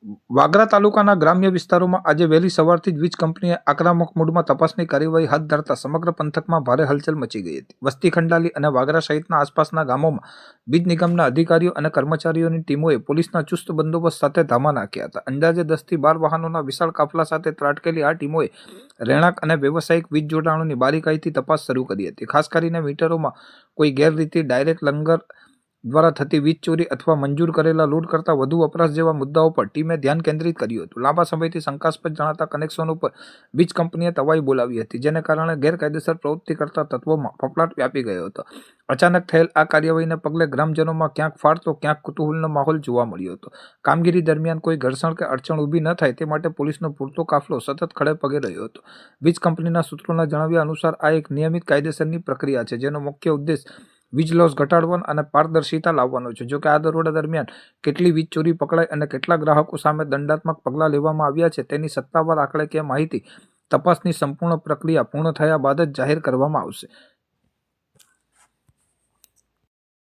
વાગરા તાલુકાના ગ્રામ્ય વિસ્તારોમાં આજે વહેલી સવારથી જ વીજ કંપનીએ આક્રમક મૂડમાં તપાસની કાર્યવાહી હાથ ધરતા સમગ્ર પંથકમાં ભારે હલચલ મચી ગઈ હતી. વસ્તી ખંડાલી અને વાગરા સહિતના આસપાસના ગામોમાં વીજ નિગમના અધિકારીઓ અને કર્મચારીઓની ટીમોએ પોલીસના ચુસ્ત બંદોબસ્ત સાથે ધામા નાખ્યા હતા. અંદાજે 10 થી 12 વાહનોના વિશાળ કાફલા સાથે ત્રાટકેલી આ ટીમોએ રહેણાંક અને વ્યવસાયિક વીજ જોડાણોની બારીકાઈથી તપાસ શરૂ કરી હતી. ખાસ કરીને મીટરોમાં કોઈ ગેરરીતિ, ડાયરેક્ટ લંગર દ્વારા થતી વીજ ચોરી અથવા મંજૂર કરેલા લોડ કરતાં વધુ વપરાશ જેવા મુદ્દાઓ પર ટીમે ધ્યાન કેન્દ્રિત કર્યું હતું. લાંબા સમયથી શંકાસ્પદ જણાતા કનેક્શનો પર વીજ કંપનીએ તવાઈ બોલાવી હતી, જેને કારણે ગેરકાયદેસર પ્રવૃત્તિ કરતા તત્વોમાં ફફડાટ વ્યાપી ગયો હતો. અચાનક થયેલ આ કાર્યવાહીને પગલે ગ્રામજનોમાં ક્યાંક ફાળ તો ક્યાંક કુતૂહલનો માહોલ જોવા મળ્યો હતો. કામગીરી દરમિયાન કોઈ ઘર્ષણ કે અડચણ ઊભી ન થાય તે માટે પોલીસનો પૂરતો કાફલો સતત ખડે પગે રહ્યો હતો. વીજ કંપનીના સૂત્રોના જણાવ્યા અનુસાર આ એક નિયમિત કાયદેસરની પ્રક્રિયા છે, જેનો મુખ્ય ઉદ્દેશ વીજ લોસ ઘટાડવાનો અને પારદર્શિતા લાવવાનો છે. જોકે આ દરોડા દરમિયાન કેટલી વીજ ચોરી પકડાઈ અને કેટલા ગ્રાહકો સામે દંડાત્મક પગલાં લેવામાં આવ્યા છે તેની સત્તાવાર આંકડાકીય માહિતી તપાસની સંપૂર્ણ પ્રક્રિયા પૂર્ણ થયા બાદ જ જાહેર કરવામાં આવશે.